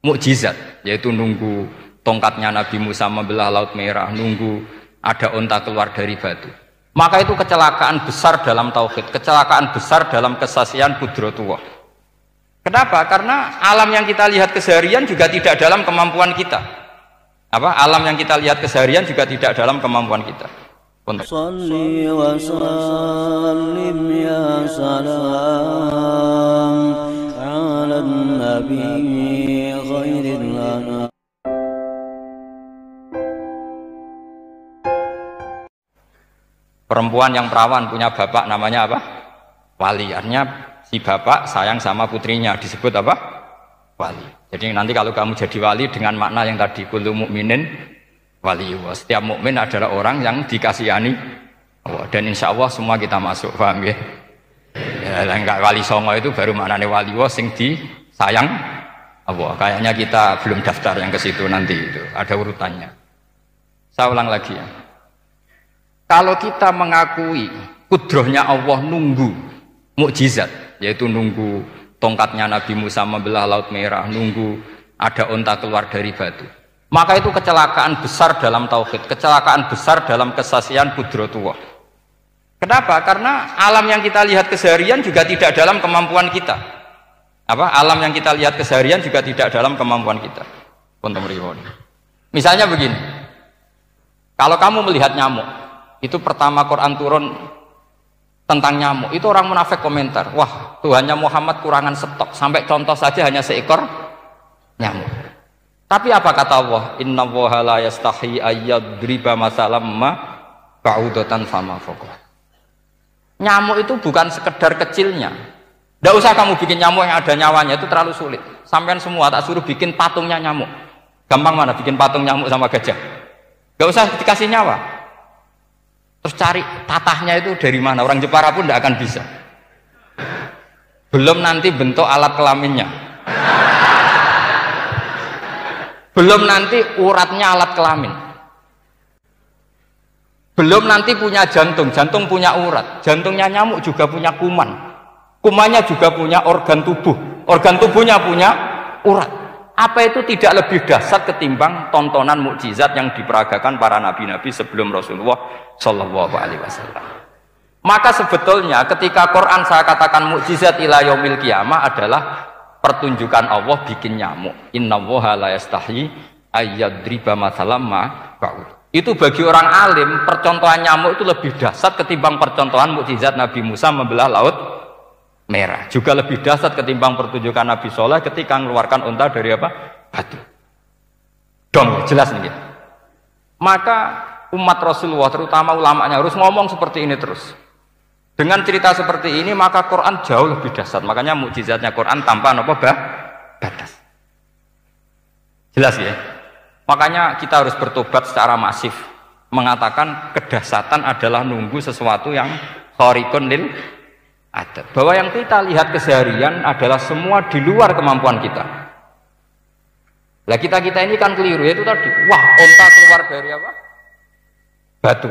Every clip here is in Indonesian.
mukjizat, yaitu nunggu tongkatnya Nabi Musa membelah Laut Merah, nunggu ada unta keluar dari batu. Maka itu kecelakaan besar dalam tauhid, kecelakaan besar dalam kesaksian qudratullah. Kenapa? Karena alam yang kita lihat keseharian juga tidak dalam kemampuan kita. Alam yang kita lihat keseharian juga tidak dalam kemampuan kita. Shalli wa sallim ya salam ala nabi khairil anam. Perempuan yang perawan punya bapak namanya apa? Wali. Artinya si bapak sayang sama putrinya, disebut apa? Wali. Jadi nanti kalau kamu jadi wali dengan makna yang tadi, kullu mukminin waliyullah. Setiap mukmin adalah orang yang dikasihani Allah, dan insya Allah semua kita masuk, paham ya? Ya, enggak wali songo itu baru maknanya waliyullah sing disayang Allah. Kayaknya kita belum daftar yang ke situ, nanti itu ada urutannya. Saya ulang lagi ya. Kalau kita mengakui kudrohnya Allah nunggu mukjizat, yaitu nunggu tongkatnya Nabi Musa membelah Laut Merah, nunggu ada unta keluar dari batu, maka itu kecelakaan besar dalam tauhid, kecelakaan besar dalam kesaksian qudratullah. Kenapa? Karena alam yang kita lihat keseharian juga tidak dalam kemampuan kita. Alam yang kita lihat keseharian juga tidak dalam kemampuan kita. Misalnya begini, kalau kamu melihat nyamuk, itu pertama Quran turun tentang nyamuk, itu orang munafik komentar, wah Tuhannya Muhammad kurangan stok, sampai contoh saja hanya seekor nyamuk. Tapi apa kata Allah? Innallaha la yastahi ayyadriba masalam ma ba'udatan fama fawqa. Nyamuk itu bukan sekedar kecilnya. Tidak usah kamu bikin nyamuk yang ada nyawanya, itu terlalu sulit. Sampean semua tak suruh bikin patungnya nyamuk. Gampang mana bikin patung nyamuk sama gajah? Tidak usah dikasih nyawa. Terus cari tatahnya itu dari mana? Orang Jepara pun tidak akan bisa. Belum nanti bentuk alat kelaminnya. Belum nanti uratnya alat kelamin. Belum nanti punya jantung, jantung punya urat. Jantungnya nyamuk juga punya kuman. Kumannya juga punya organ tubuh. Organ tubuhnya punya urat. Apa itu tidak lebih dahsyat ketimbang tontonan mukjizat yang diperagakan para nabi-nabi sebelum Rasulullah Shallallahu Alaihi Wasallam? Maka sebetulnya ketika Quran saya katakan mukjizat ila yaumil qiyamah adalah pertunjukan Allah bikin nyamuk. Innallaha la yastahi ayyadriba mathalam ma ba'ud. Itu bagi orang alim percontohan nyamuk itu lebih dahsyat ketimbang percontohan mukjizat Nabi Musa membelah Laut Merah. Juga lebih dahsyat ketimbang pertunjukan Nabi Soleh ketika mengeluarkan unta dari apa? Batu. Dong, jelas nih. Maka umat Rasulullah, terutama ulamanya, harus ngomong seperti ini terus. Dengan cerita seperti ini, maka Quran jauh lebih dahsyat. Makanya mukjizatnya Quran tanpa apa? Batas. Jelas ya? Makanya kita harus bertobat secara masif. Mengatakan kedahsyatan adalah nunggu sesuatu yang khariqun lil adat. Bahwa yang kita lihat keseharian adalah semua di luar kemampuan kita. Lah kita ini kan keliru, yaitu tadi, wah onta keluar dari apa? Batu.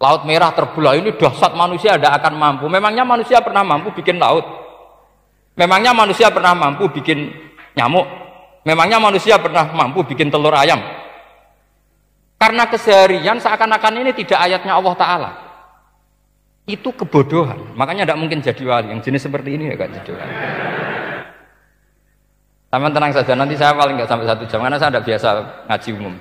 Laut Merah terbelah, ini dahsyat, manusia tidak akan mampu. Memangnya manusia pernah mampu bikin laut? Memangnya manusia pernah mampu bikin nyamuk? Memangnya manusia pernah mampu bikin telur ayam? Karena keseharian seakan-akan ini tidak ayatnya Allah Ta'ala. Itu kebodohan. Makanya tidak mungkin jadi wali. Yang jenis seperti ini ya kan jadi wali. Sama tenang saja, nanti saya paling nggak sampai 1 jam karena saya tidak biasa ngaji umum.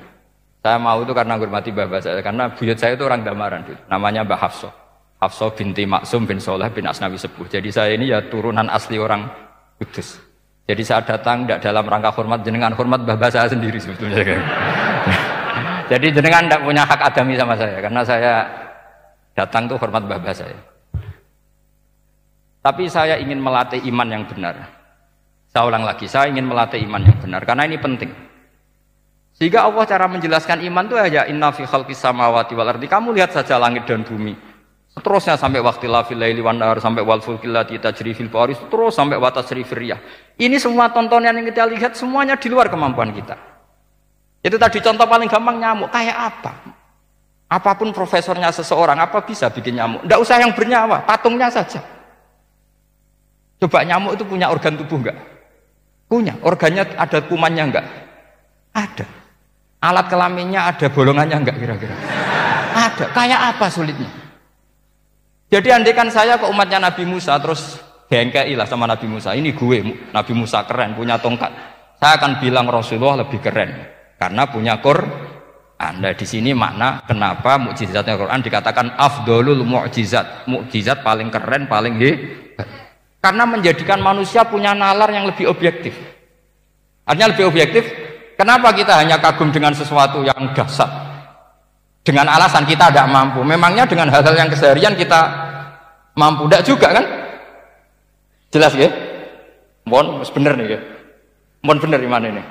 Saya mau itu karena hormati bapak saya, karena buyut saya itu orang Damaran, namanya Mbak Hafsah. Hafsah binti Maksum bin Soleh bin Asnawi Sepuh. Jadi saya ini ya turunan asli orang Kudus. Jadi saya datang tidak dalam rangka hormat jenengan, hormat bapak saya sendiri sebetulnya. Jadi jenengan tidak punya hak adami sama saya, karena saya datang tuh hormat bapak saya. Tapi saya ingin melatih iman yang benar. Saya ulang lagi, saya ingin melatih iman yang benar, karena ini penting. Sehingga Allah cara menjelaskan iman itu aja inna fi khalqis samawati wal ardi. Kamu lihat saja langit dan bumi. Seterusnya sampai waqtilafil laili wan nahar, sampai wal fulkil lati tajri fil bahri, terus sampai wa tasrifir riyah. Ini semua tontonan yang kita lihat semuanya di luar kemampuan kita. Itu tadi contoh paling gampang nyamuk. Kayak apa? Apapun profesornya seseorang, apa bisa bikin nyamuk? Tidak usah yang bernyawa, patungnya saja. Coba nyamuk itu punya organ tubuh enggak? Punya. Organnya ada kumannya enggak? Ada. Alat kelaminnya ada bolongannya enggak kira-kira? Ada. Kayak apa sulitnya? Jadi andaikan saya ke umatnya Nabi Musa terus bengkai lah sama Nabi Musa. Ini gue, Nabi Musa keren, punya tongkat. Saya akan bilang Rasulullah lebih keren karena punya Quran. Anda di sini makna kenapa mukjizatnya Quran dikatakan afdolul mukjizat. Mukjizat paling keren, paling hebat. Karena menjadikan manusia punya nalar yang lebih objektif. Artinya lebih objektif. Kenapa kita hanya kagum dengan sesuatu yang dahsyat? Dengan alasan kita tidak mampu. Memangnya dengan hal-hal yang keseharian kita mampu? Tidak juga kan? Jelas ya? Mohon bener nih ya. Mohon bener di mana ini?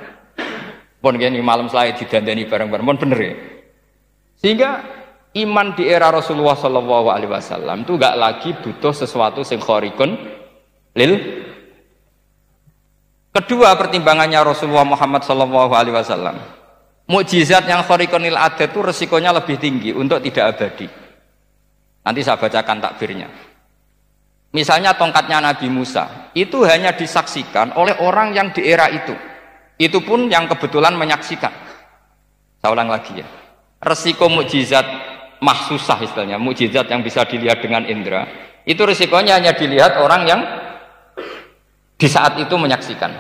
Mohon gini malam selai didandani bareng-bareng. Mohon bener ya. Sehingga iman di era Rasulullah SAW itu gak lagi butuh sesuatu yang khariqun lil. Kedua pertimbangannya Rasulullah Muhammad SAW, mukjizat yang khariqun lil adat itu resikonya lebih tinggi untuk tidak abadi. Nanti saya bacakan takbirnya. Misalnya tongkatnya Nabi Musa itu hanya disaksikan oleh orang yang di era itu pun yang kebetulan menyaksikan. Saya ulang lagi ya, resiko mukjizat mahsusah istilahnya, mukjizat yang bisa dilihat dengan indera, itu resikonya hanya dilihat orang yang di saat itu menyaksikan.